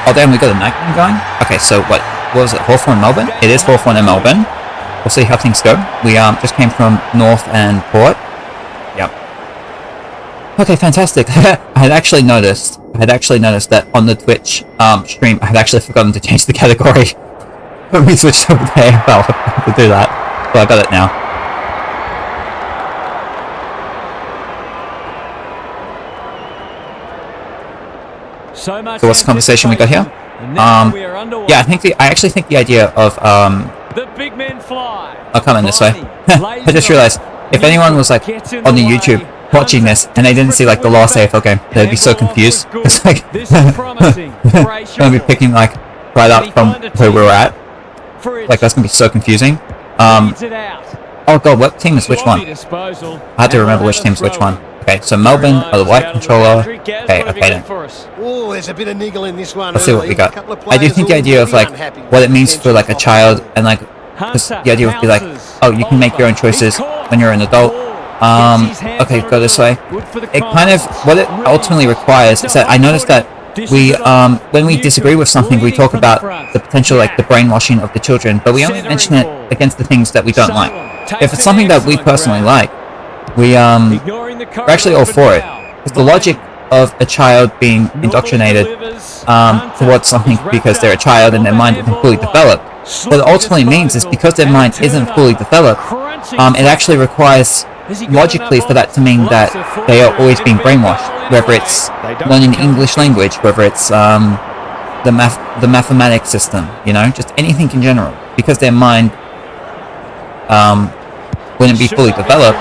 Oh damn, we got a night game going? Okay, so what was it, Hawthorn, Melbourne? It is Hawthorn and Melbourne. We'll see how things go. We just came from North and Port. Yep. Okay, fantastic. I had actually noticed that on the Twitch stream, I had actually forgotten to change the category when we switched over to AFL to do that. So I got it now. So what's the conversation we got here? Yeah, I actually think the idea of I'll come in this way. I just realized if anyone was like on the YouTube watching this and they didn't see like the last AFL game, they'd be so confused. It's like gonna be picking like right up from where we were at. Like that's gonna be so confusing. Oh god, what team is which one? I had to remember which team's which one. Okay, so Melbourne are the white controller. Okay, then. Let's see what we got. I do think the idea of like what it means for like a child and like the idea would be like, oh, you can make your own choices when you're an adult. Okay, go this way. It kind of, what it ultimately requires is that I noticed that we, when we disagree with something, we talk about the potential, like the brainwashing of the children, but we only mention it against the things that we don't like. If it's something that we personally like, we're actually all for it. Because the logic of a child being indoctrinated towards something because they're a child and their mind isn't fully developed, what it ultimately means is because their mind isn't fully developed, it actually requires logically for that to mean that they are always being brainwashed, whether it's learning the English language, whether it's the mathematics system, you know, just anything in general, because their mind wouldn't be fully developed.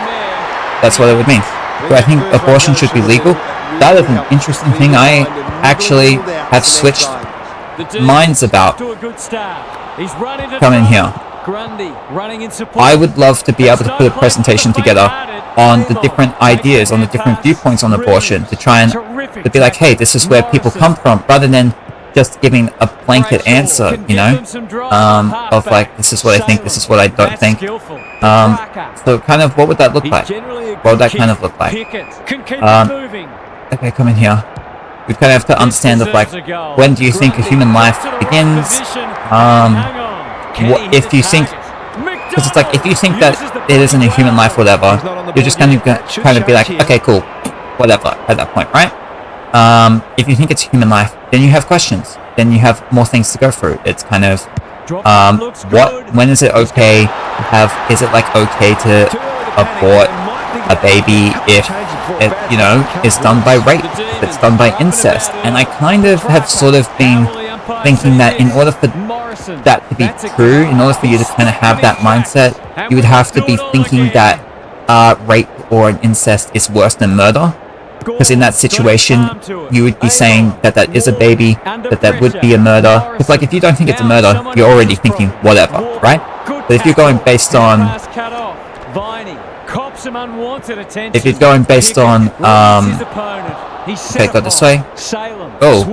That's what it would mean. So I think abortion should be legal. That is an interesting thing I actually have switched minds about. Come in here. I would love to be able to put a presentation together on the different ideas, on the different viewpoints on abortion, to try and to be like, hey, this is where people come from, rather than just giving a blanket answer, you know, of like, this is what I think, this is what I don't think. So kind of, what would that look like? What would that kind of look like? Okay, come in here. We kind of have to understand of like, when do you think a human life begins? What if you think, because it's like, if you think that it isn't a human life, whatever, you're just kind of be like, okay, cool, whatever, at that point, right? If you think it's a human life, then you have questions, then you have more things to go through. It's kind of, when is it okay to have, is it like okay to abort a baby if it, you know, is done by rape, if it's done by incest? And I kind of have sort of been thinking that in order for that to be true, in order for you to kind of have that mindset, you would have to be thinking that rape or an incest is worse than murder. Because in that situation, you would be saying that that is a baby, that would be a murder. Because like, if you don't think it's a murder, you're already thinking whatever, right? But if you're going based on, okay, go this way. Oh.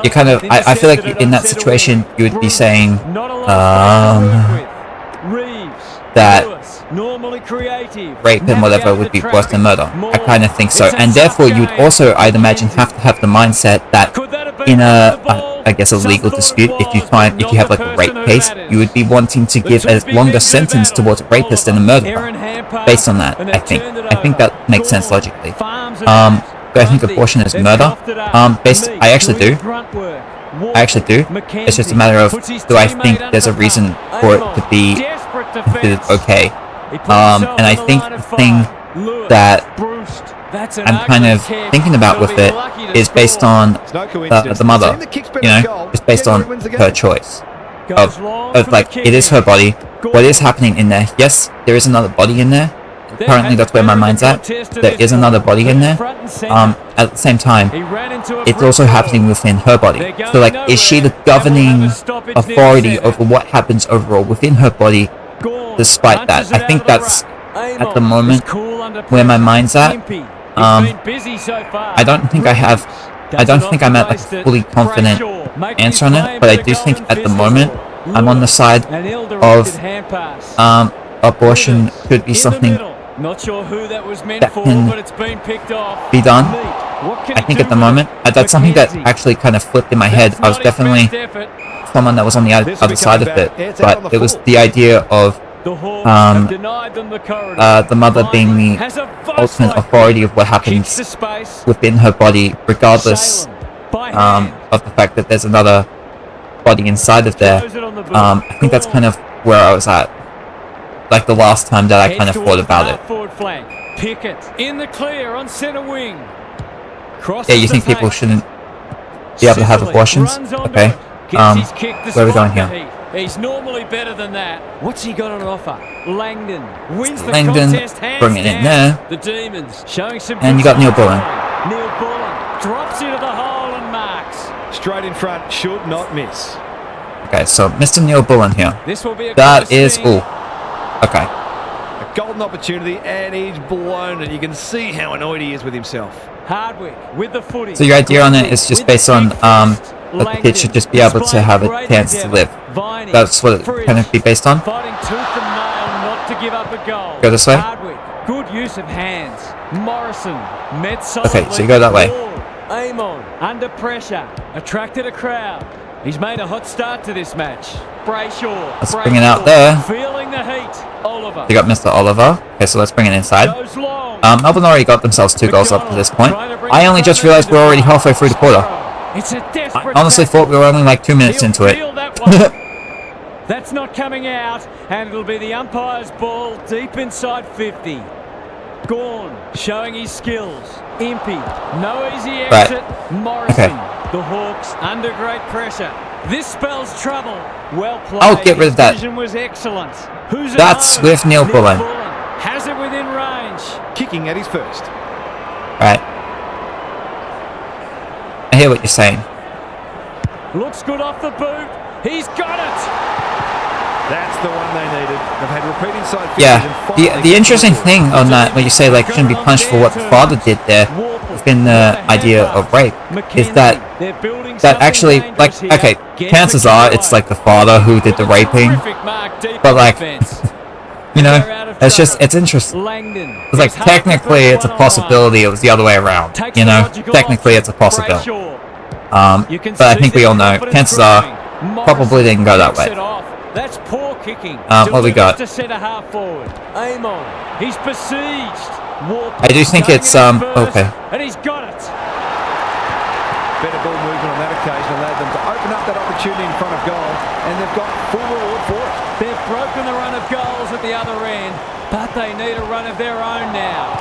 You kind of, I feel like in that situation, you would be saying, that rape and whatever would be worse than murder. I kind of think so. And therefore, you would also, I'd imagine, have to have the mindset that in I guess a legal dispute, if you have like a rape case, you would be wanting to give a longer sentence towards a rapist than a murderer. Based on that, I think that makes sense logically. But I think abortion is murder. I actually do. It's just a matter of, do I think there's a reason for it to be considered okay? And I think the thing that I'm kind of thinking about with it is based on the mother, you know, it's based on her choice of like, it is her body, what is happening in there. Yes, there is another body in there. Currently, that's where my mind's at. There is another body in there. At the same time, it's also happening within her body. So, like, is she the governing authority over what happens overall within her body? Despite that, I think that's at the moment where my mind's at. I don't think I'm at a fully confident answer on it, but I do think at the moment I'm on the side of abortion could be something that can be done I think at the moment, that's something that actually kind of flipped in my head. I was definitely someone that was on the other side of it, but it was the idea of the mother being the ultimate authority of what happens within her body, regardless of the fact that there's another body inside of there. I think that's kind of where I was at, like the last time that I kind of thought about it. Pickett in the clear on centre wing. Yeah, you think people shouldn't be able to have abortions? Okay. Where are we going here? He's normally better than that. What's he got on offer? Langdon wins the Langdon, contest, bring it in there. The Demons showing some. And you got Neil Bullen. Neil Bullen drops into the hole and marks. Straight in front, should not miss. Okay, so Mr. Neil Bullen here. This will be a that is all. Okay. A golden opportunity, and he's blown it. You can see how annoyed he is with himself. Hardwick with the footy. So your idea on it is just based on that the kid should just be able to have a chance to live. That's what it kind of be based on. Fighting tooth and nail not to give up a goal. Go this way. Hardwick, good use of hands. Morrison met solidly. Okay, so you go that way. Amon under pressure, attracted a crowd. He's made a hot start to this match. Brayshaw. Let's bring it out there. Feeling the heat. Oliver. They got Mr. Oliver. Okay, so let's bring it inside. Melbourne already got themselves 2 goals up to this point. I only just realized we're already halfway through the quarter. I honestly thought we were only like 2 minutes into it. That's not coming out, and it'll be the umpire's ball deep inside 50. Gorn showing his skills. Impey, no easy exit. Right. Morrison, the Hawks under great pressure. This spells trouble. Well played. I'll get rid of that. Vision was excellent. Who's That's with Neil Bullen. Has it within range. Kicking at his first. Right. I hear what you're saying. Looks good off the boot. He's got it. That's the one they needed. They've had repeating side. Yeah. The interesting thing on that, when you say like shouldn't be punished for what the father did there, within the idea of rape, is that actually, like, okay, chances are it's like the father who did the raping, but like, you know, it's interesting. It's like technically it's a possibility it was the other way around. You know, technically it's a possibility. But I think we all know chances are probably didn't go that way. That's poor kicking. What we got? Amon, he's besieged. I do think it's okay. And he's got it. Better ball movement on that occasion allowed them to open up that opportunity in front of goal, and they've got full reward for it. They've broken the run of goals at the other end, but they need a run of their own now.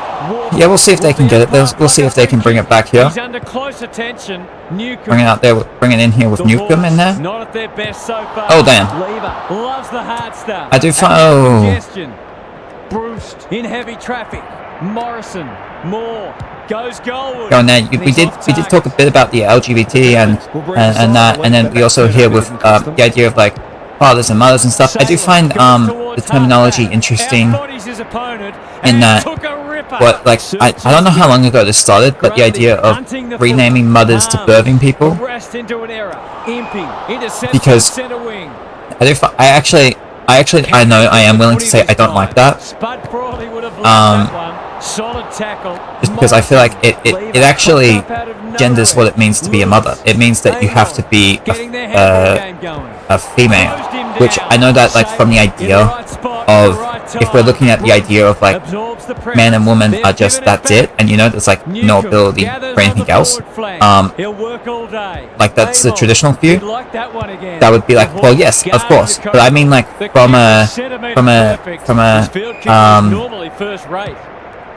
Yeah, we'll see if they can get it. We'll see if they can bring it back here. He's under close attention. Newcomb. Bring it out there. Bring it in here with Newcomb in there. Not at their best so far. Oh damn! Lever loves the hard stuff. I do find. Oh. Bruce in heavy traffic. Morrison, Moore goes goalward. Going there. We did talk a bit about the LGBT and that, and then we also hear with the idea of like fathers and mothers and stuff. I do find the terminology interesting in that. What, like, I don't know how long ago this started, but the idea of renaming mothers to birthing people, because I know I am willing to say I don't like that. Just because I feel like it actually genders what it means to be a mother. It means that you have to be a female, which I know that like from the idea of, if we're looking at the idea of like man and woman are just that's it, and you know there's like no ability for anything else, like that's the traditional view, that would be like, well, yes, of course, but I mean like from a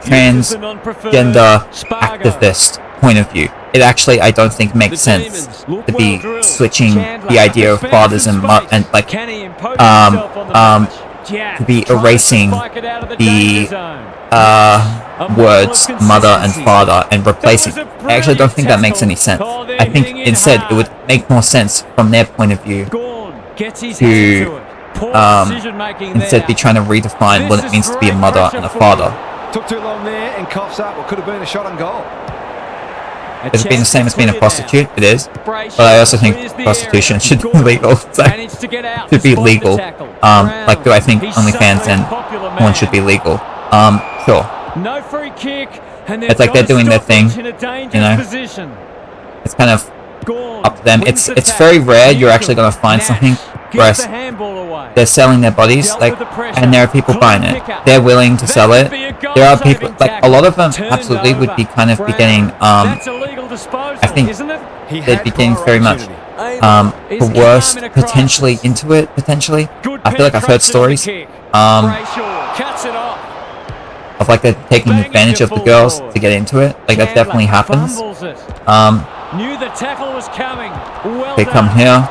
transgender activist point of view, it actually I don't think makes sense to be switching the idea of fathers and like to be erasing the words mother and father and replacing. I actually don't think that makes any sense. I think instead it would make more sense from their point of view to instead be trying to redefine what it means to be a mother and a father. Took too long there and coughs up what could have been a shot on goal. Has it been the same as being a prostitute? It is. But I also think prostitution should be legal. Should be legal. Like, do I think OnlyFans and porn should be legal? Sure. No free kick. It's like they're doing their thing, you know. It's kind of up to them. It's very rare you're actually going to find something where they're selling their bodies, like, and there are people buying it. They're willing to sell it. There are people, like, a lot of them absolutely would be kind of be getting, I think they'd be getting very much coerced potentially into it, potentially. I feel like I've heard stories of like they're taking advantage of the girls to get into it. Like that definitely happens. They come here.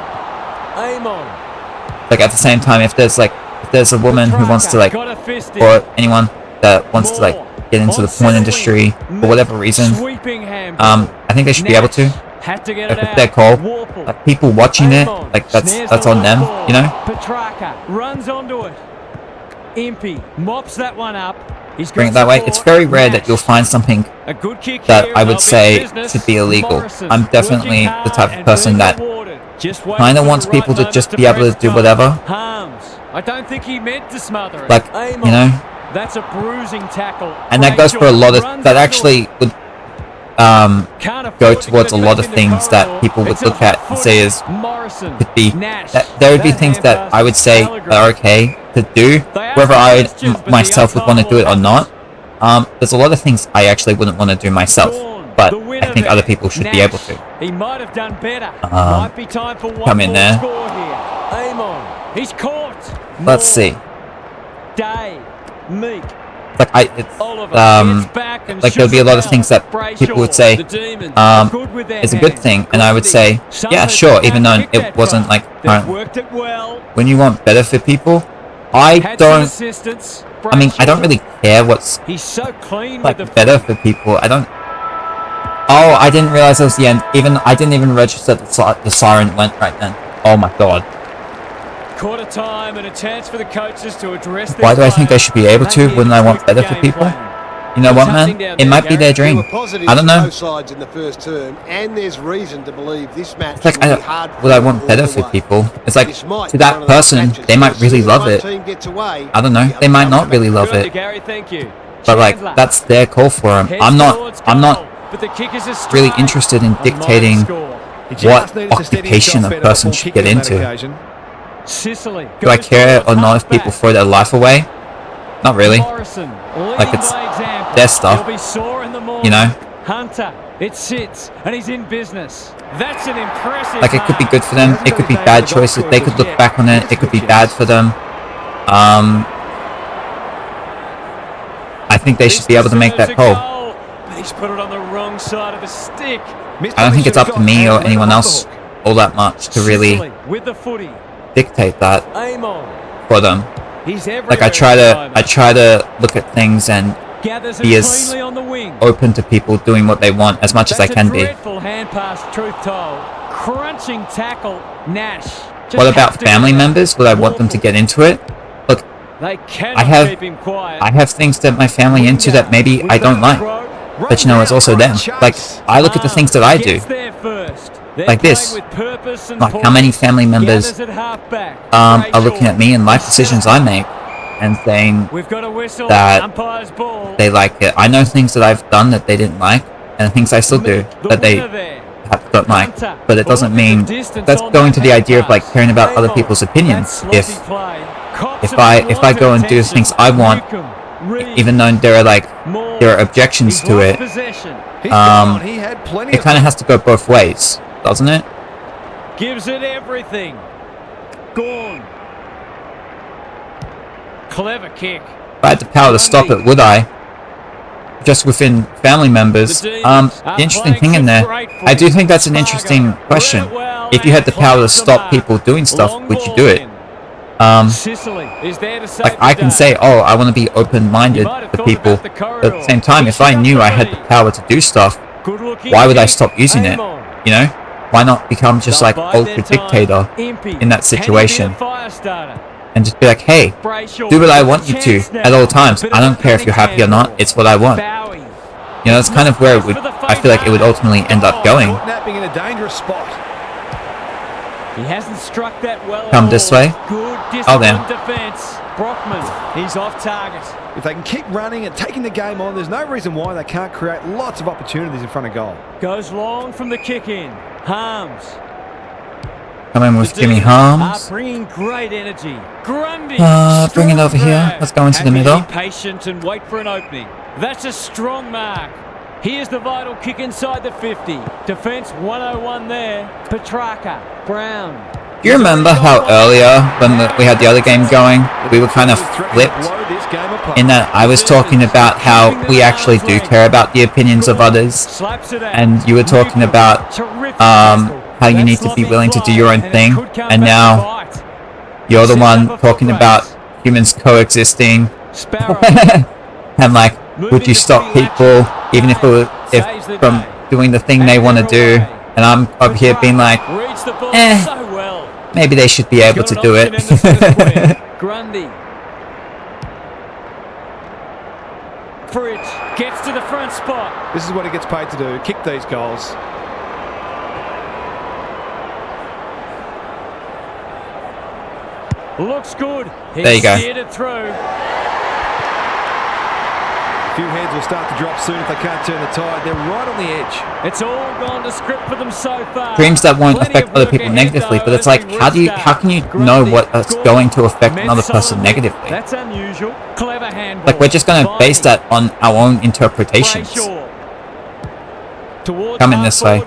Like at the same time, if there's a woman who wants to like, or anyone that wants to like get into the porn industry for whatever reason, I think they should be able to. Like it's their call. Like people watching it, like that's on them, you know. Petrarca runs onto it. Impey mops that one up. Bring it that way. It's very rare that you'll find something that I would say should be illegal. I'm definitely the type of person that kind of wants people to just be able to do whatever. I don't think he meant to smother it. Like, you know. That's a bruising tackle. And that goes for a lot of, that actually would go towards a lot of things that people would look at and say is, could be, that there would be things that I would say are okay to do, whether I myself would want to do it or not. There's a lot of things I actually wouldn't want to do myself, but I think other people should be able to. He might have done better. Might be time for one come in there. He's caught. Let's see. Dave, Meek. Like like there'll be a lot of things that people would say is a good thing, and I would say, yeah, sure, even though it wasn't like when you want better for people, I don't really care what's like better for people. I don't. Oh, I didn't realize it was the end. I didn't even register that the siren went right then. Oh my god. Quarter time and a chance for the coaches to address. Why do I think they should be able to? Wouldn't I want better for people? You know what, man? It might be their dream. I don't know. It's like, would I want better for people? It's like, to that person, they might really love it. I don't know. They might not really love it. But like, that's their call for them. I'm not really interested in dictating what occupation a person should get into. Do I care or not if people throw their life away? Not really. Like, it's their stuff, you know? Hunter, it sits and he's in business. That's an impressive. Like, it could be good for them, it could be bad choices, they could look back on it could be bad for them. I think they should be able to make that call. But he's put it on the wrong side of the stick. I don't think it's up to me or anyone else all that much to really dictate that for them. Like I try to look at things and be as open to people doing what they want as much as I can be. What about family members? Would I want them to get into it? Look, I have things that my family into that maybe I don't like, but you know, it's also them. Like, I look at the things that I do like this, like how many family members are looking at me and life decisions I make and saying that they like it. I know things that I've done that they didn't like, and things I still do that they don't like, but it doesn't mean that's going to the idea of like caring about other people's opinions. If I go and do things I want, even though there are objections to it, it kind of has to go both ways, doesn't it? Gives it everything. Gone. Clever kick. If I had the power to stop it, would I? Just within family members. The interesting thing in there, I do think that's an interesting question. If you had the power to stop people doing stuff, would you do it? Like I can say, oh, I want to be open-minded to people, but at the same time, if I knew I had the power to do stuff, why would I stop using it? You know? Why not become just like ultra dictator in that situation? And just be like, hey, do what I want you to at all times. I don't care if you're happy or not, it's what I want. You know, that's kind of where I feel like it would ultimately end up going. He hasn't struck that well. Come this way. Oh damn. Brockman, he's off target. If they can keep running and taking the game on, there's no reason why they can't create lots of opportunities in front of goal. Goes long from the kick in. Harms. Come in with Jimmy Harms. Bringing great energy. Grundy. Bring it over here. Let's go into the middle. Be patient and wait for an opening. That's a strong mark. Here's the vital kick inside the 50. Defense 101 there. Petrarca. Brown. Do you remember how earlier, when we had the other game going, we were kind of flipped in that I was talking about how we actually do care about the opinions of others, and you were talking about how you need to be willing to do your own thing, and now you're the one talking about humans coexisting, and like, would you stop people even if from doing the thing they want to do? And I'm up here being like, maybe they should be able to do it. Grundy. Fridge gets to the front spot. This is what he gets paid to do, kick these goals. Looks good. There you go. Steered it through. A few heads will start to drop soon if they can't turn the tide. They're right on the edge. It's all gone to script for them so far. Dreams that won't affect other people negatively, but it's like, how can you know what's going to affect another person negatively? That's unusual. Clever handball. Like, we're just going to base that on our own interpretations. Coming this way.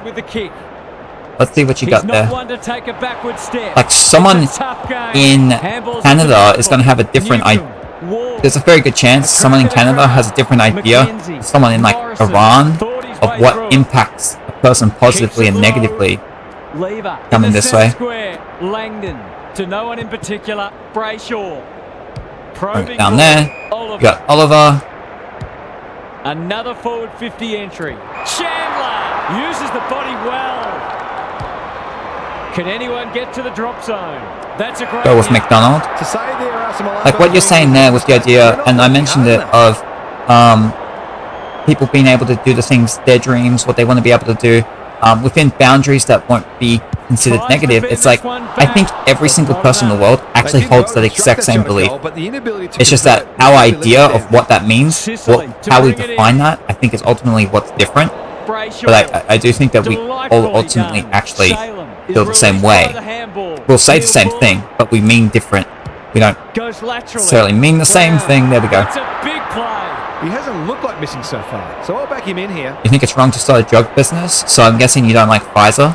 Let's see what you got there. Like, someone in Canada is going to have a different idea. There's a very good chance someone in Canada has a different idea. Someone in like Iran of what impacts a person positively and negatively. Coming this way. Langdon to no one in particular. Brayshaw. Down there. You got Oliver. Another forward 50 entry. Chandler uses the body well. Can anyone get to the drop zone? That's a great go with McDonald. Like what you're saying there with the idea, and I mentioned it, of people being able to do the things, their dreams, what they want to be able to do, within boundaries that won't be considered negative. It's like, I think every single person in the world actually holds that exact same belief. It's just that our idea of what that means, how we define that, I think is ultimately what's different. But I do think that we all ultimately actually feel the same way. We'll say the same thing, but we mean different. We don't necessarily mean the same thing. There we go. He hasn't looked like missing so far, so I'll back him in here. You think it's wrong to start a drug business? So I'm guessing you don't like Pfizer?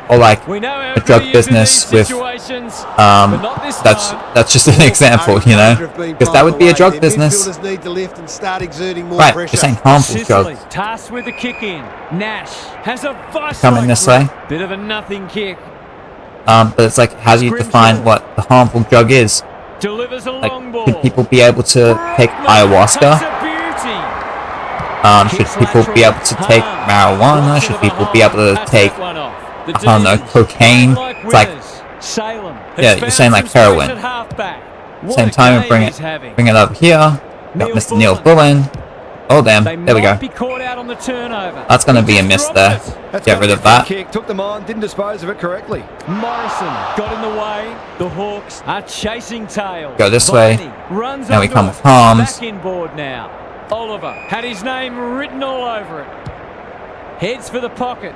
Or like a drug business with that's just an example, you know, because that would be a drug business, right? You're saying harmful drugs. Tasked with the kick in. Nash has a coming this way. Bit of a nothing kick. But it's like, how do you define what the harmful drug is? Delivers a long ball. Should people be able to take ayahuasca? Should people be able to take marijuana? Should people be able to take, I don't know, cocaine? It's like, yeah, you're saying like heroin. Same time, bring it over here. Got Mr. Neil Bullen. Oh damn, there we go. That's going to be a miss there. Get rid of that. Took them on, didn't dispose of it correctly. Morrison got in the way. The Hawks are chasing tails. Go this way. Now we come with Harms. Oliver had his name written all over it. Heads for the pocket.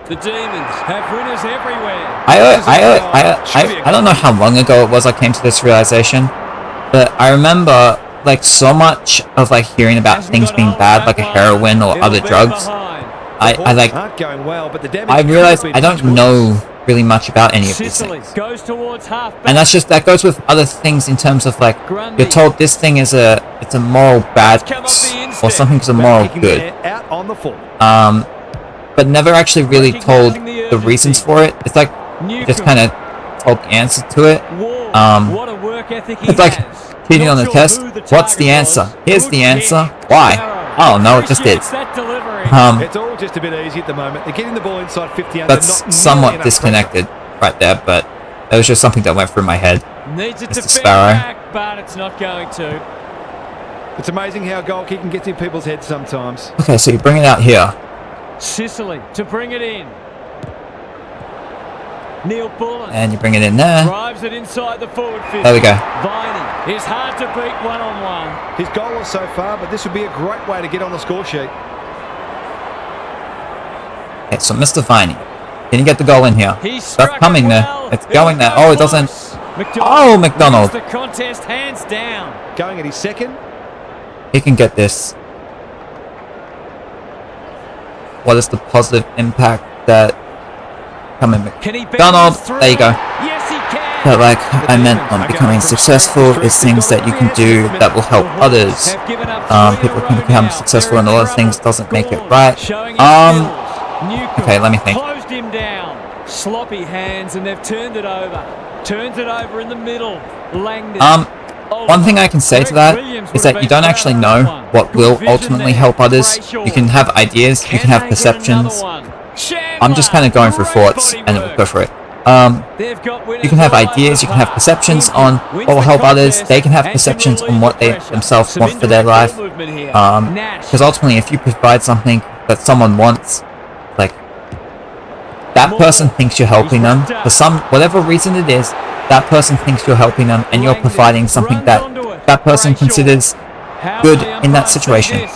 The Demons have winners everywhere. I don't know how long ago it was I came to this realization, but I remember like so much of like hearing about things being bad, like a heroin or other drugs. I realized I don't know really much about any of these things, and that goes with other things in terms of like, you're told this thing is it's a moral badness or something's a moral good, but never actually really told the reasons for it. It's like just kind of told the answer to it. It's like cheating on the test. What's the answer? Here's the answer. Why? Oh no, it just is. It's all just a bit easy at the moment. They're getting the ball inside 50. That's somewhat disconnected right there, but it was just something that went through my head. Mr. Sparrow. But it's not going to. It's amazing how goal kicking gets in people's heads sometimes. Okay, so you bring it out here. Sicily to bring it in. Neil Bullen. And you bring it in there. Drives it inside the forward 50. There we go. Viney is hard to beat one-on-one. His goal so far, but this would be a great way to get on the score sheet. Okay, so Mr. Viney, can you get the goal in here? That's coming there. It's going there. Oh, it doesn't. Oh, McDonald. The contest hands down. Going at his second. He can get this. What is the positive impact that coming McDonald? There you go. Yes, he can. But like I meant on becoming successful is things that you can do that will help others. People can become successful in a lot of things, doesn't make it right. Okay, let me think. Closed him down. Sloppy hands, and they've turned it over. Turns it over in the middle. Langdon. One thing I can say to that is that you don't actually know what will ultimately help others. You can have ideas, you can have perceptions. I'm just kind of going through thoughts and then we'll go for it. You can have ideas, you can have perceptions on what will help others. They can have perceptions on what they themselves want for their life. Because ultimately, if you provide something that someone wants, like that person thinks you're helping them for whatever reason it is. That person thinks you're helping them, and you're providing something that that person considers good in that situation.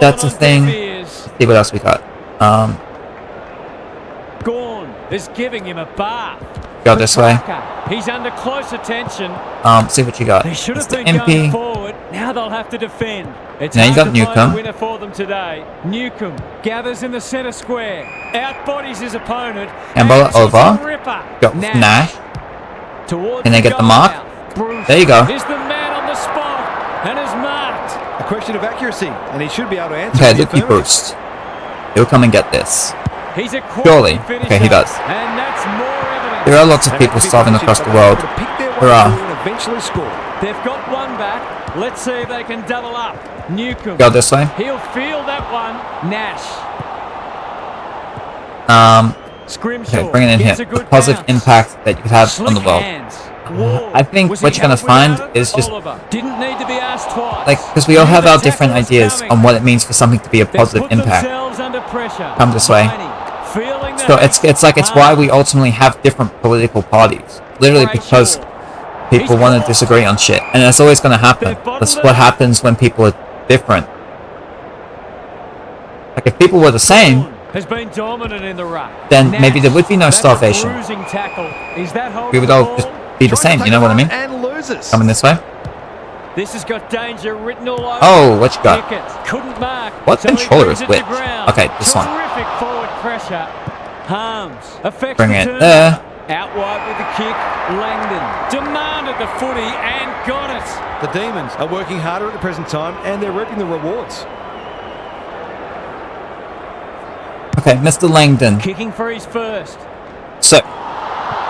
That's a thing. Let's see what else we got. Gorn is giving him a bath. Go this way. He's under close attention. See what you got. They should have been MP. going forward. Now they'll have to defend. It's now you got hard to find a Newcomb. winner for them today. Newcomb gathers in the centre square. Outbodies his opponent. Handball over. Ripper. Got Nash. Towards Can they get the mark? Bruce There you go. is the man on the spot and is marked. A question of accuracy, and he should be able to answer. Okay, Lucky Boost. He'll come and get this. He's a Surely. finisher, Okay, he does. And that's more evidence. There are lots of people starving across the world. There are. Eventually score. They've got one back. Let's see if they can double up. Newcomb. Go this way. He'll feel that one. Nash. Scrimshaw. Okay, bring it in here. The positive impact that you could have on the world. I think what you're going to find is just, didn't need to be asked twice. like, because we all have our different ideas on what it means for something to be a positive impact. Come this way. So it's why we ultimately have different political parties. Literally because people want to disagree on shit. And that's always going to happen. That's what happens when people are different. Like, if people were the same, has been dominant in the ruck. Then maybe there would be no starvation. We would all just be the same, you know what I mean? Coming this way. This has got danger written all over. Oh, what you got? Couldn't mark. What controller is which? Okay, this one. Terrific forward pressure. Harms. Bring it there. Out wide with the kick. Langdon demanded the footy and got it. The Demons are working harder at the present time and they're reaping the rewards. Okay, Mr. Langdon. Kicking for his first. So,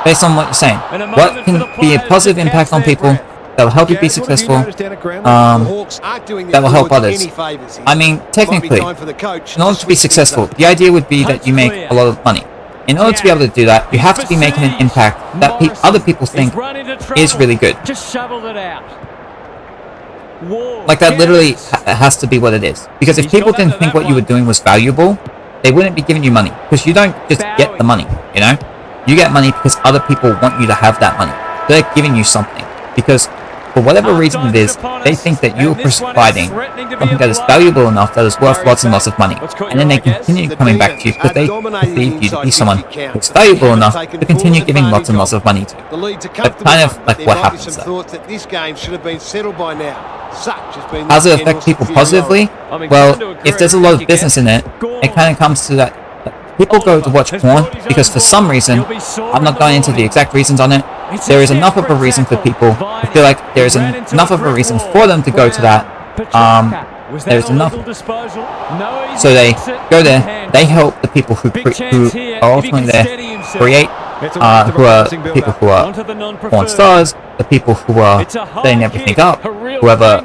based on what you're saying, what can be a positive impact on people that will help you be successful, that will help others? I mean, technically, in order to be successful, the idea would be that you make a lot of money. In order to be able to do that, you have to be making an impact that other people think is really good. Just shoveled it out. Like, that literally has to be what it is. Because if people didn't think what you were doing was valuable, they wouldn't be giving you money. Because you don't just get the money, you know? You get money because other people want you to have that money. They're giving you something. Because for whatever reason it is, they think that you're providing something that is valuable enough that is worth lots and lots of money. And then they continue coming back to you because they perceive you to be someone who's valuable enough to continue giving lots and lots of money to. That's kind of like what happens there. How does it affect people positively? Well, if there's a lot of business in it, it kind of comes to that. People go to watch porn because for some reason, I'm not going into the exact reasons on it, there is enough of a reason for people, I feel like there is enough of a reason for them to go to that, there's enough, so they go there, they help the people who are ultimately there, create, who are people who are porn stars, the people who are setting everything up, whoever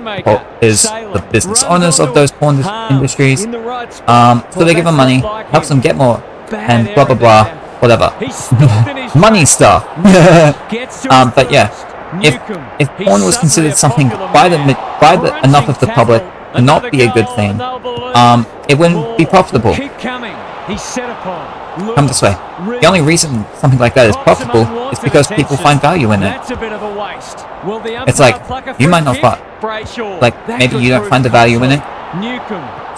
is the business owners of those porn industries, so they give them money, helps them get more, and blah blah blah, whatever. Money stuff. But yeah, if porn was considered something by enough of the public to not be a good thing, it wouldn't be profitable. Keep coming. He's set upon. Come this way. The only reason something like that is profitable is because people find value in it. That's a bit of a waste. Will the It's umpire like, pluck a you free might not kick? find, Brayshaw. like, That maybe could you don't prove find the value in it,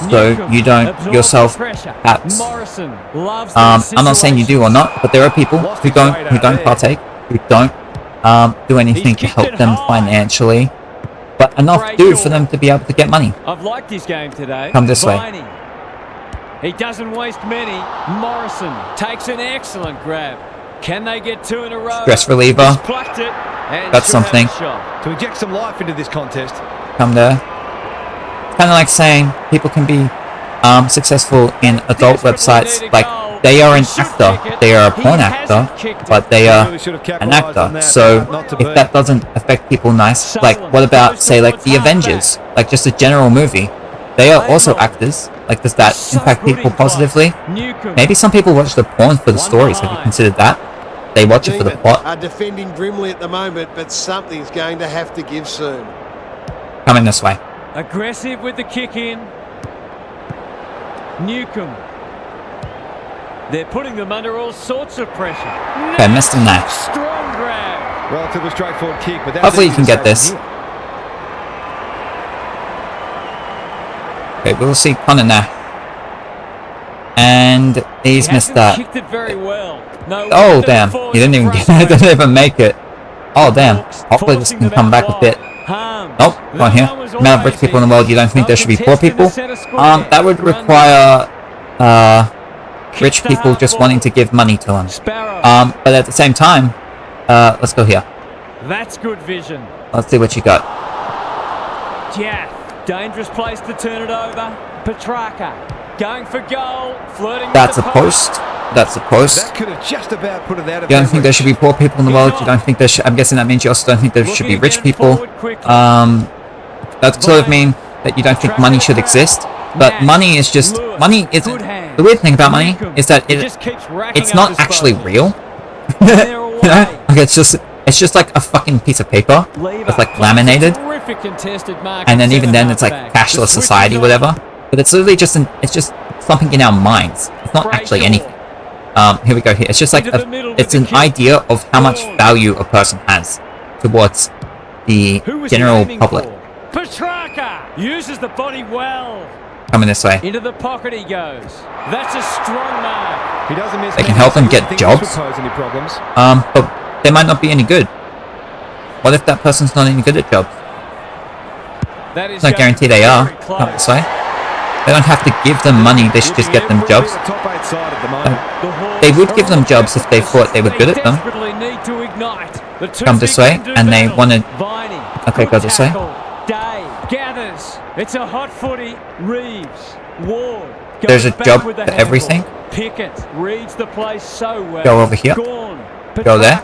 so you don't yourself perhaps. I'm not saying you do or not, but there are people who don't partake, who don't do anything to help them financially, but enough do for them to be able to get money. I've liked his game today. Come this way. Viney. He doesn't waste many. Morrison takes an excellent grab. Can they get 2 in a row? Stress reliever. He's plucked it and That's should have something. a shot. To inject some life into this contest. Come there. It's kind of like saying people can be successful in adult websites. Like, they are an actor, they are a porn actor, but they are an actor. So if that doesn't affect people nice, like what about, say, like the Avengers, like just a general movie? They are also actors. Like, does that impact people positively? Maybe some people watch the porn for the stories. Have you considered that? They watch it for the plot. Are defending grimly at the moment, but something's going to have to give soon. Coming this way. Aggressive with the kick in. Newcomb. They're putting them under all sorts of pressure. Okay, missed him there. Strong grab. Relatively straightforward kick, but that's Hopefully you easy can to get save this. from here. Okay, we'll see Connor now. And he's missed that. Kicked it very well. No Oh window damn, for he didn't even front get it, row. didn't even make it. Oh damn, hopefully this Forcing can them come out back a wide. bit. Harms. Nope, go on here. That was Amount of rich always people in the world, you don't think there should be poor people? That would require rich people just wanting to give money to them. Sparrow. But at the same time, let's go here. That's good vision. Let's see what you got. Jaff. Dangerous place to turn it over. Petrarca. Going for goal. Flirting That's a with the post. That's a post. That could have just about put it out of You don't their think there reach. should be poor people in the world? You don't think there should... I'm guessing that means you also don't think there should be rich people. That sort of mean that you don't think money should exist. But money is just... Money isn't... The weird thing about money is that it's not actually real. You know? Like, it's just like a fucking piece of paper. It's like laminated. And then even then it's like cashless society, whatever. But it's literally just it's just something in our minds. It's not actually anything. Here we go here. It's just like it's an idea of how much value a person has towards the general public. Petrarca uses the body well. Coming this way. Into the pocket he goes. That's a strong mark. He doesn't miss They can many, help so them you get wouldn't think jobs. this would pose any problems. But they might not be any good. What if that person's not any good at jobs? That is It's not guaranteed they are. Come this way. They don't have to give them money, they should just get them jobs. The top 8 side at the moment. They would give them jobs if they thought they were good at them. Come this way, and they wanted... Okay, go this way. Day gathers. It's a hot footy. Reeves. Ward. There's a job for everything. Pickett reads the place so well. Go over here. Go there.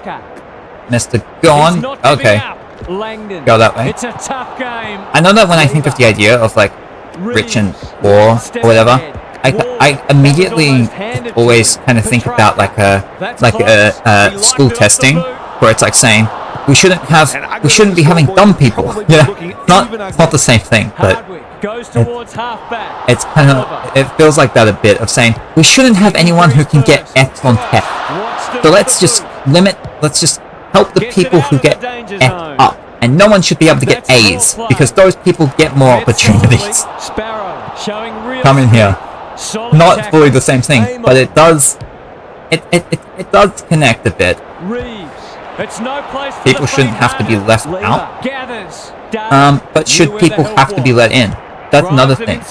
Mr. Gone. Okay. Langdon. Go that way. It's a tough game. I know that when I think of the idea of like rich and poor or whatever, I immediately always kind of think about like a school testing where it's like saying we shouldn't be having dumb people. Yeah, not the same thing, but it's kind of, it feels like that a bit of saying we shouldn't have anyone who can get F's on tests. So let's just help the people who get F up. And no one should be able to get A's, because those people get more opportunities. Come in here. Not fully the same thing, but it does connect a bit. People shouldn't have to be left out. But should people have to be let in? That's another thing.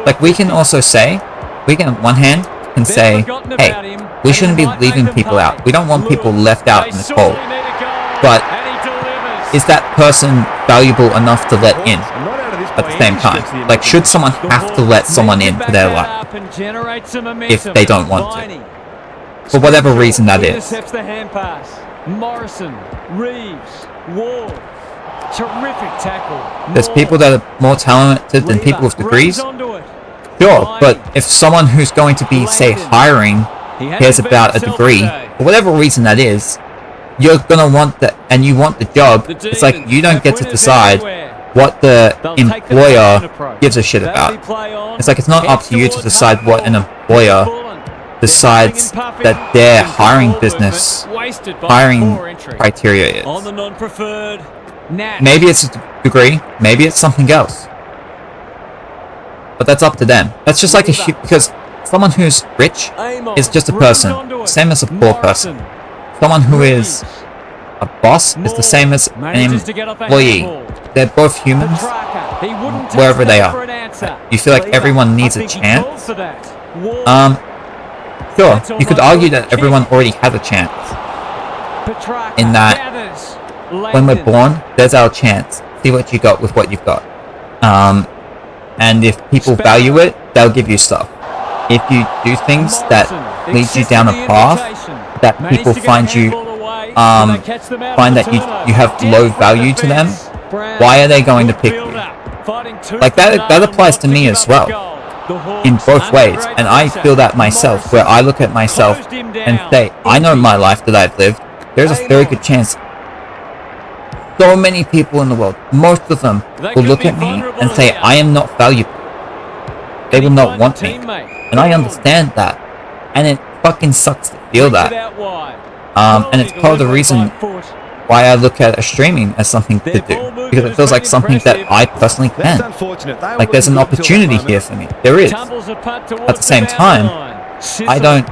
Like, we can also say, we can on one hand can say, hey, we shouldn't be leaving people out. We don't want people left out in the cold. But is that person valuable enough to let in at the same time? Like, should someone have to let someone into their life if they don't want to? For whatever reason that is. Morrison, Reeves, Ward, terrific tackle. There's people that are more talented than people with degrees. Sure, but if someone who's going to be, say, hiring cares about a degree, for whatever reason that is, you're gonna want that, and you want the job. It's like you don't get to decide what the employer gives a shit about. It's like it's not up to you to decide what an employer decides that their hiring business, hiring criteria is. On the non-preferred. Maybe it's a degree, maybe it's something else. But that's up to them. That's just like because someone who's rich is just a person, same as a poor person. Someone who is a boss is the same as an employee. They're both humans, wherever they are. You feel like everyone needs a chance? Sure, you could argue that everyone already has a chance. In that, when we're born, there's our chance. See what you got with what you've got. And if people value it, they'll give you stuff. If you do things that lead you down a path that people find that you have low value to them, why are they going to pick you? Like that applies to me as well, in both ways. And I feel that myself, where I look at myself and say, I know my life that I've lived. There's a very good chance so many people in the world, most of them, will look at me and say, I am not valuable. They will not want me. And I understand that. And it fucking sucks to feel that. And it's part of the reason why I look at streaming as something to do. Because it feels like something that I personally can. Like there's an opportunity here for me. There is. At the same time, I don't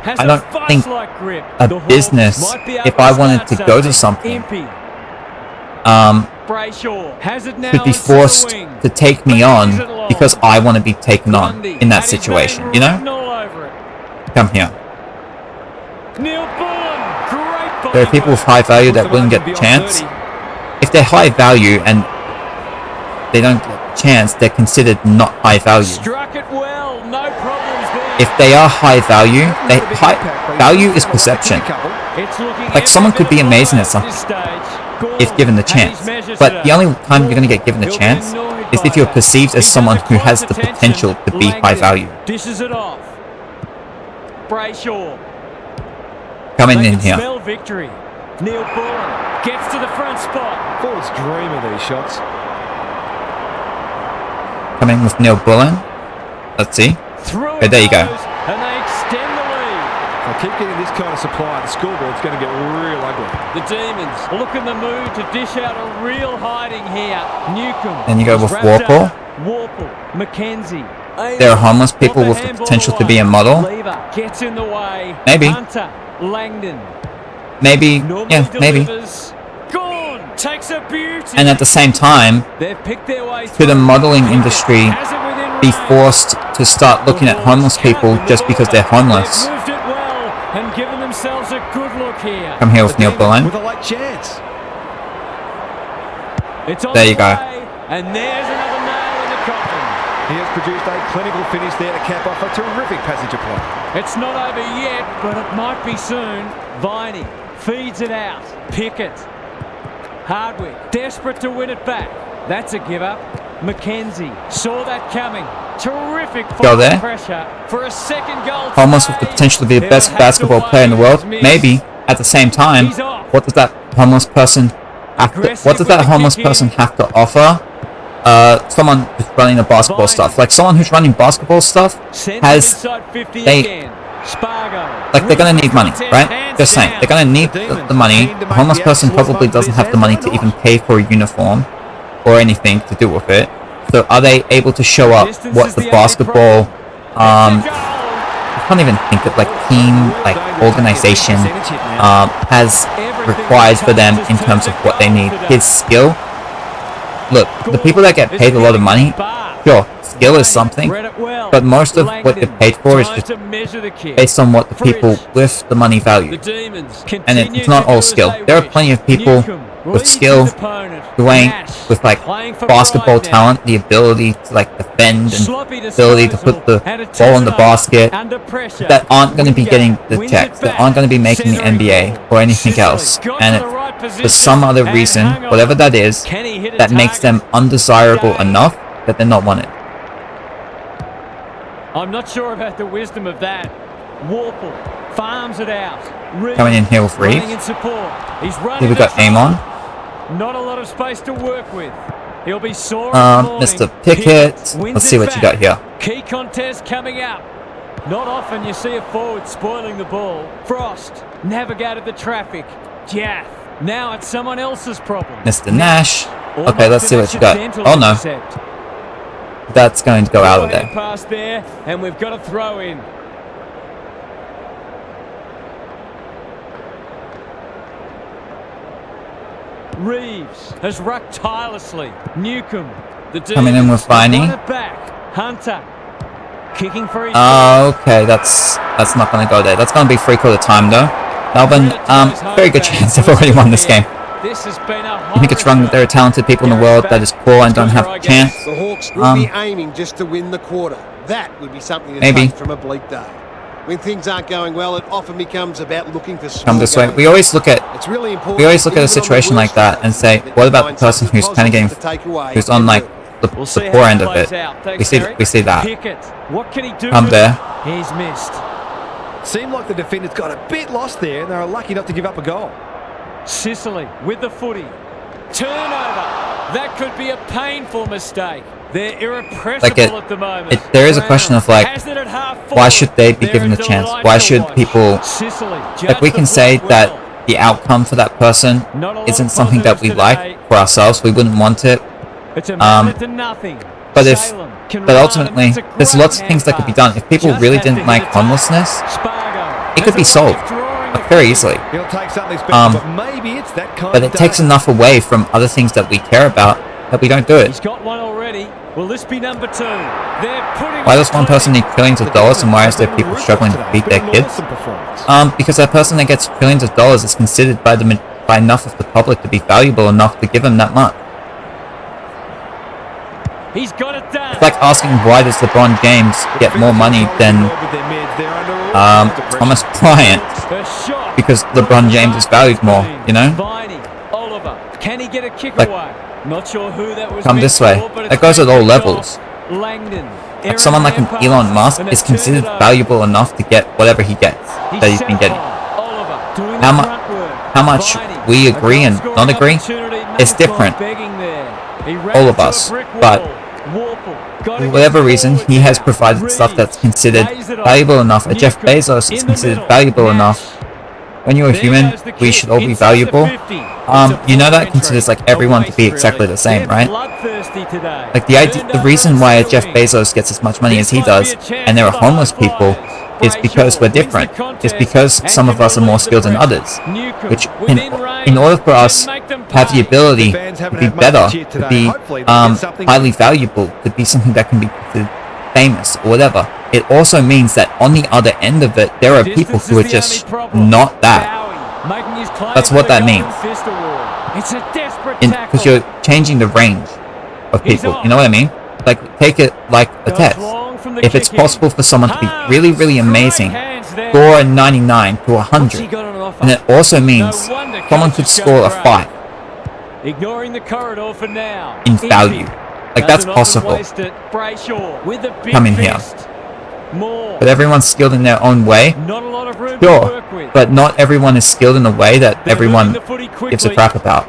think a business, if I wanted to go to something, should be forced to take me on because I want to be taken on in that situation, you know? Come here. There are people with high value that wouldn't get the chance. If they're high value and they don't get the chance, they're considered not high value. If they are high value, high value is perception. Like someone could be amazing at something if given the chance, but the only time you're going to get given a chance is if you're perceived as someone who has the potential to be high value. Coming in here. Neil Bullen gets to the front spot. Forwards dream of these shots. Coming with Neil Bullen. Let's see. Okay, there you go. And they extend the lead. If I keep getting this kind of supply, the scoreboard's going to get real ugly. The Demons look in the mood to dish out a real hiding here. Newcomb. And you go with Warple. McKenzie. There are homeless people with the potential to be a model. Gets in the way. Maybe. Hunter, Langdon. Maybe. Yeah, maybe. Takes a beauty. And at the same time, could the modeling industry be forced to start looking at homeless people just because they're homeless? Come here with Neil Bullen. There you go. And there's another nail in the coffin. He has produced a clinical finish there to cap off a terrific passage of play. It's not over yet, but it might be soon. Viney feeds it out. Pickett. Hardwick, desperate to win it back. That's a give-up. McKenzie saw that coming. Terrific pressure for a second goal. Homeless with the potential to be the best basketball player in the world. Maybe. At the same time, what does that homeless person have to offer? Someone who's running the basketball stuff. Like someone who's running basketball stuff they're gonna need money, right? Just saying, they're gonna need the money. A homeless person probably doesn't have the money to even pay for a uniform or anything to do with it. So are they able to show up what the basketball, I can't even think of, like, team, like, organization, has required for them in terms of what they need. His skill. Look, the people that get paid a lot of money, sure, skill is something, but most of what you're paid for is just based on what the people with the money value. And it's not all skill. There are plenty of people with skill who ain't, with like basketball talent, the ability to like defend and the ability to put the ball in the basket, that aren't going to be getting the checks, that aren't going to be making the NBA or anything else. And for some other reason, whatever that is, that makes them undesirable enough that they're not wanted. I'm not sure about the wisdom of that. Warple farms it out. Coming in here with Reeve. Here we got Amon. Not a lot of space to work with. He'll be sore. Mr. Pickett. Let's see what you got here. Key contest coming up. Not often you see a forward spoiling the ball. Frost navigated the traffic. Jath. Now it's someone else's problem. Mr. Nash. Okay, let's see what you got. Oh no. That's going to go out of there. Pass there, and we've got a throw in. Reeves has rucked tirelessly. Newcomb. Coming in with Viney. Hunter. Kicking for his Okay, that's not going to go there. That's going to be 3/4 time though. Melbourne, very good chance they've already won this game. This has been a I think it's wrong that there are talented people in the world that is poor and don't have a chance. The Hawks will be aiming just to win the quarter. That would be something to Maybe. take from a bleak day. When things aren't going well, it often becomes about looking for small Come this way. gains. We always look at It's really important. we always look at a situation like that and say, what about the person who's kind of getting, who's on like the poor end of it? We see that. What can he do? Come there. He's missed. Seemed like the defenders got a bit lost there, and they were lucky not to give up a goal. Sicily with the footy. Turnover. That could be a painful mistake. They're irrepressible at the moment. There is a question of like, why should they be given a chance? Why should people, like we can say that the outcome for that person isn't something that we like for ourselves. We wouldn't want it. But ultimately, there's lots of things that could be done. If people really didn't like homelessness, it could be solved very easily. But it takes enough away from other things that we care about that we don't do it. He's got one already. Will this be number 2? Why does one person need trillions of dollars and why is there people struggling to feed their kids? Because that person that gets trillions of dollars is considered by enough of the public to be valuable enough to give them that much. He's got it done. It's like asking why does LeBron James get more money than Thomas Bryant, because LeBron James is valued more, you know? Oliver, can he get a kick like, away? Not sure who that was. Come this way. That goes at all levels. Langdon. Like someone like an Elon Musk is considered valuable enough to get whatever he gets that he's been getting. How much we agree and not agree, it's different. All of us, but for whatever reason, he has provided stuff that's considered valuable enough. Jeff Bezos is considered valuable enough. When you're a human, we should all be valuable. You know that considers like everyone to be exactly the same, right? Like the reason why Jeff Bezos gets as much money as he does, and there are homeless people, is because we're different. It's because some of us are more skilled than others. Which, in order for us to have the ability to be better, to be highly valuable, to be something that can be considered famous or whatever, it also means that on the other end of it, there are people who are just not that. That's what that means. Because you're changing the range of people. You know what I mean? Like, take it like a test. If it's possible for someone to be really, really amazing, score a 99 to 100, and it also means someone could score a 5 in value. Like, that's possible. Come in here. But everyone's skilled in their own way. Sure, but not everyone is skilled in a way that everyone gives a crap about.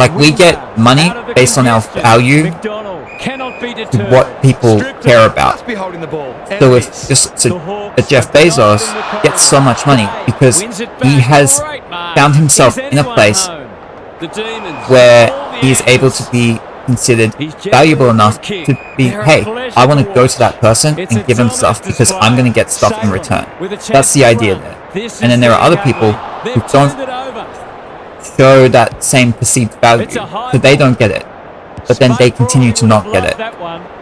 Like, we get money based on our value to what people care about. So if Jeff Bezos gets so much money because he has found himself in a place where he is able to be considered valuable enough to be, hey, I want to go to that person and give him stuff because I'm going to get stuff in return. That's the idea there. And then there are other people who don't show that same perceived value, so they don't get it. But then they continue to not get it.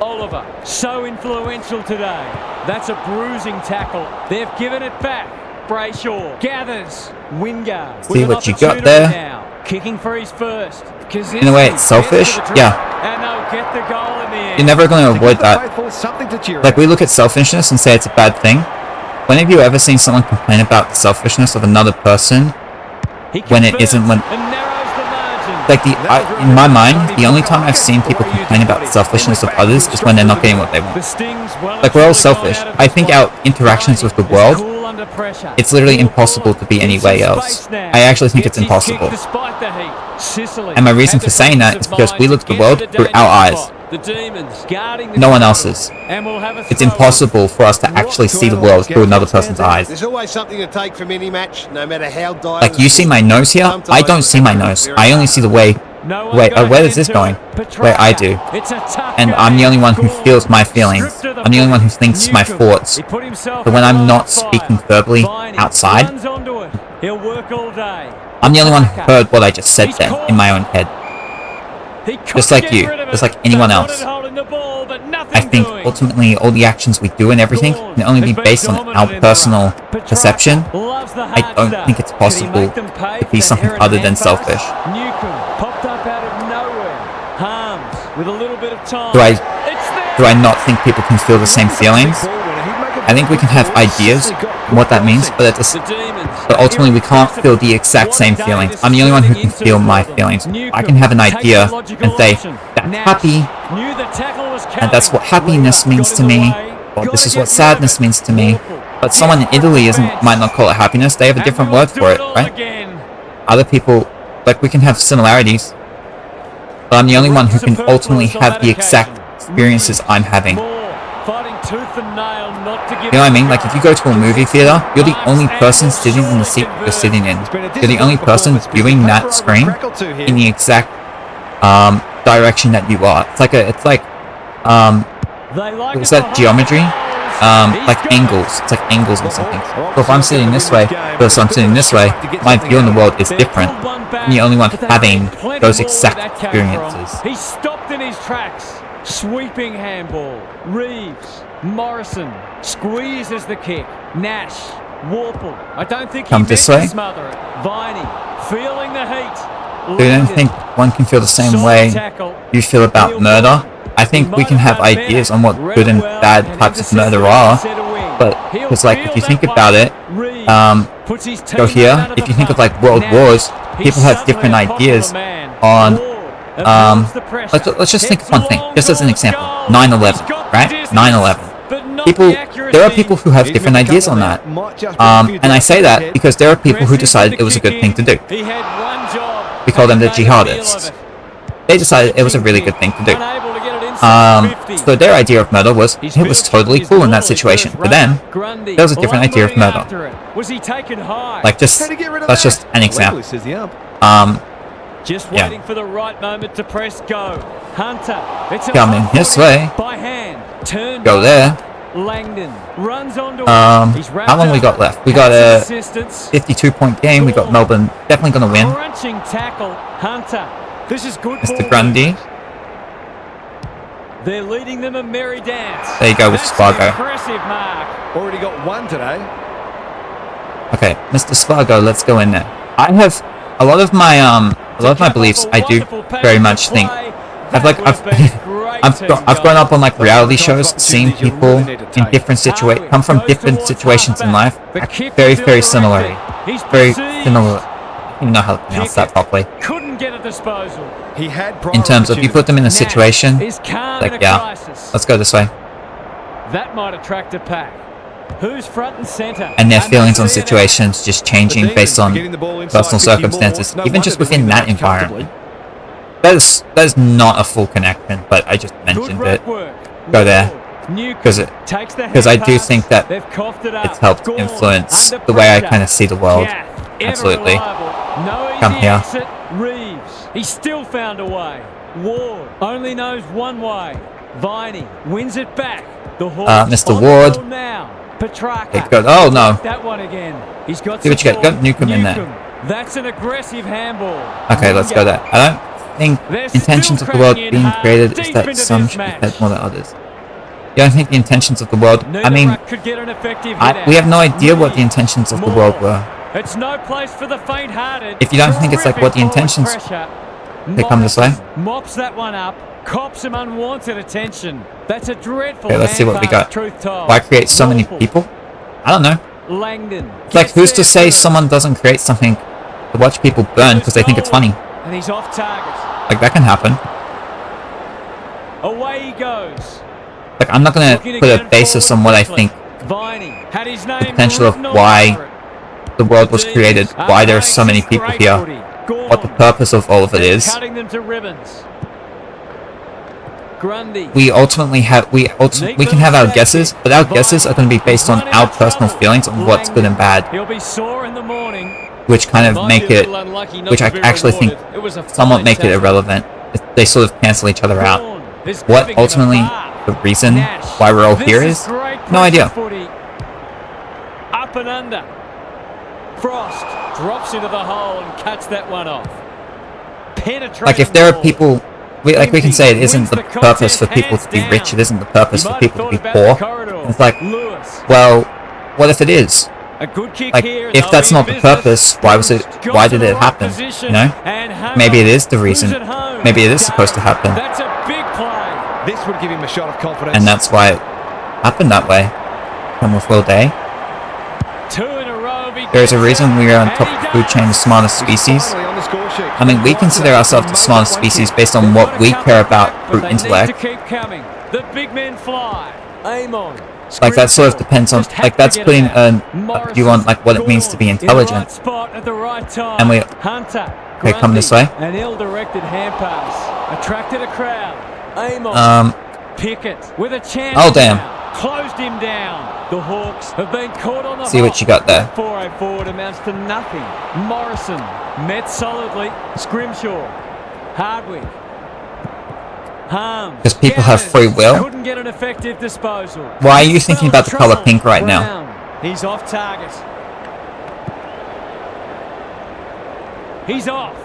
Oliver, so influential today. That's a bruising tackle. They've given it back. Brayshaw gathers. Wingard. See what you got there? Kicking for his first. In a way, it's selfish. Yeah. And they'll get the goal in the end. You're never going to avoid that. Like, we look at selfishness and say it's a bad thing. When have you ever seen someone complain about the selfishness of another person when it isn't when... Like, in my mind, the only time I've seen people complain about the selfishness of others is when they're not getting what they want. Like, we're all selfish. I think our interactions with the world, it's literally impossible to be any way else. I actually think it's impossible. And my reason for saying that is because we look at the world through our eyes. The Demons guarding the No one goal. else's. And we'll have a It's throw. impossible for us to actually see the world through another person's eyes. There's always something to take from any match, no matter how dire. Like, you see my nose here? I don't see my nose. I only see the way. No Wait, one's got a where hand is this to going? it. Petrarca. Where I do. It's a tough And game. I'm the only one who Goal. feels my feelings. Stripped to I'm the only one who thinks Newcomb. my thoughts. He put himself So when I'm on not fire. speaking verbally Viney outside, runs onto it. He'll work all day. I'm the only one who Petrarca. heard what I just said then in my own head. He Just couldn't like get you, rid of just it. like anyone They else. wanted holding the ball, but nothing I think doing. ultimately all the actions we do and everything can only be based on our personal perception. Loves the I hard don't stuff. think it's Can he possible make them pay to be for something errant other than hand pass? selfish. Newcomb popped up out of nowhere. Harms with a little bit of time. Do I- It's there. Do I not think people can feel the same feelings? I think we can have ideas on what that means, but The Demons. but ultimately we can't feel the exact same feelings. I'm the only one who can feel my feelings. I can have an idea and say, that's happy, Knew the tackle was and that's what happiness means to me, or this is what sadness means to me. But someone in Italy might not call it happiness, they have a different word for it, right? Other people, like, we can have similarities, but I'm the only one who can ultimately have the exact experiences I'm having. You know what I mean? Like, if you go to a movie theater, you're the only person sitting in the seat you're sitting in. You're the only person viewing that screen in the exact direction that you are. It's like is that geometry? Like angles. It's like angles or something. So if I'm sitting this way versus I'm sitting this way, my view in the world is different. I'm the only one having those exact experiences. He stopped in his tracks. Sweeping handball. Reeves. Morrison squeezes the kick. Nash. Warple. I don't think Come he this meant way. to smother it. Viney feeling the heat. I don't think one can feel the same way you feel about murder. I think we can have ideas on what good and bad types of murder are, but it's like, if you think about it, go here, if you think of like world wars, people have different ideas on, let's just think of one thing, just as an example, 9/11, right? 9/11. There are people who have different ideas on that, and I say that because there are people who decided it was a good thing to do. We call them the jihadists. They decided it was a really good thing to do. So their idea of murder was, it was totally cool in that situation. For them, there was a different idea of murder. Like, that's just an example. Just waiting for the right moment to press go. Hunter, it's Coming this way. by hand. Turn Go there. Langdon runs onto How long we got left? We got a 52-point game. We got Melbourne definitely going to win. Crunching tackle. Hunter. This is good. Mr. Grundy. They're leading them a merry dance. There you go with Spargo. Impressive mark. Already got one today. Okay, Mr. Spargo, let's go in there. I have a lot of my beliefs. I do very much think I've grown up on like reality shows, seeing people in different come from different situations in life, very similarly, very similar. I don't even know how to pronounce that properly. Couldn't get a disposal. He had In terms of, you put them in a situation, Is calm like, in a yeah, crisis. let's go this way, That might attract a pack. Who's front and center? and their feelings on situations just changing based on personal circumstances, even just within that environment. That is not a full connection, but I just mentioned it. Go there, because I do think that it's helped influence the way I kind of see the world. Absolutely. Come here. Reeves. He still found a way. Ward only knows one way. Viney wins it back. The Mr. Ward. Now. Petrarca. Okay, good. Oh no. That one again. He's got See what you got. Got Newcomb in there. That's an aggressive handball. Okay, let's go there. I don't think intentions of the world being created is that some should be fed more than others. You don't think the intentions of the world? I mean, we have no idea what the intentions of the world were. It's no place for the faint-hearted. If you don't think it's like what the intentions, they come this way. Mops that one up, cops some unwanted attention. That's a dreadful. Okay, let's see what we got. Why create so many people? I don't know. Langdon. It's like, who's to say someone doesn't create something to watch people burn because they think it's funny? And he's off target. Like, that can happen. Away he goes. Like, I'm not gonna put a basis on what I think the potential of why the world was created, why there are so many people here, what the purpose of all of it is. Cutting them to ribbons. Grundy. we can have our guesses, but our guesses are going to be based on our personal feelings on what's good and bad, He'll be sore in the morning. which kind of make it, which I actually think somewhat make it irrelevant. They sort of cancel each other out. What ultimately the reason why we're all here is no idea. Up and under. Frost drops into the hole and cuts that one off. Penetrating. Like if there are people, we can say it isn't the purpose for people to be rich. It isn't the purpose for people to be poor. And it's like, well, what if it is? Like, if that's not the purpose, why did it happen? You know? Maybe it is the reason. Maybe it is supposed to happen. That's a big play. This would give him a shot of confidence. And that's why it happened that way. Come with Will Day. There is a reason we are on top of the food chain, the smartest species. I mean, we consider ourselves the smartest species based on what we care about through intellect. The big men fly. Aim on. Like that sort of depends on, like that's putting a view on like what it means to be intelligent. And we, okay, come this way. An ill-directed hand pass attracted a crowd. Aim on. Pickett with a chance. Oh damn. Closed him down. The Hawks have been caught on the See what you got there. 4-0 forward amounts to nothing. Morrison met solidly. Scrimshaw. Hardwick. Harms. Because people have free will. Couldn't get an effective disposal. Why are you thinking about the color pink right now? He's off target. He's off.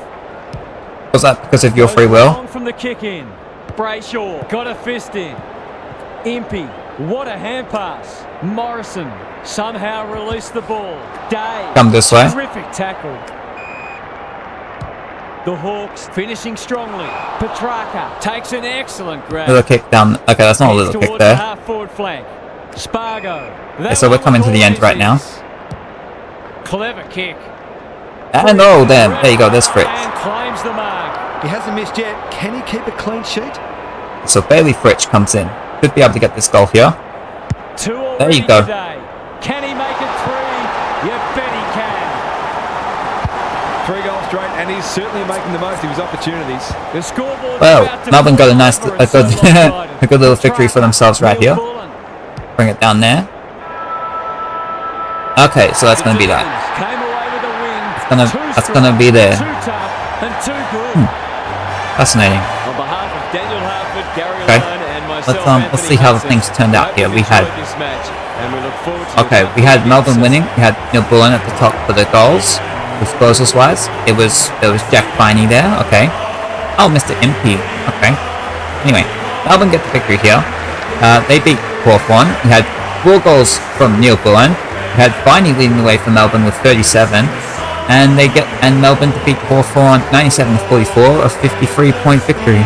Was that because of your free will? From the kick in. Brayshaw got a fist in. Impey. What a hand pass. Morrison somehow released the ball. Day. Come this way. Terrific tackle. The Hawks finishing strongly. Petrarca takes an excellent grab. Little kick down. Okay, that's not a little kick there. Half forward flank. Spargo. Okay, so we're coming to the end right now. Clever kick. And oh damn, there you go, there's Fritz. And claims the mark. He hasn't missed yet. Can he keep a clean sheet? So Bailey Fritsch comes in. Should be able to get this goal here. There you go. Can he make it 3? You bet he can. 3 goals straight, and he's certainly making the most of his opportunities. The scoreboard. Well, Melbourne got a good little victory for themselves right here. Bring it down there. Okay, so that's gonna be that. That's gonna be there. Fascinating. On behalf of Daniel Harford, Gary Okay. and myself, Let's see how the things turned out here. We had Melbourne winning. We had Neil Bullen at the top for the goals, disposals wise. It was Jack Viney there. Okay. Oh, Mr. Impey. Okay. Anyway, Melbourne get the victory here. They beat Hawthorn. We had 4 goals from Neil Bullen. We had Viney leading the way for Melbourne with 37. And Melbourne defeat Hawthorn 97-44, a 53-point victory.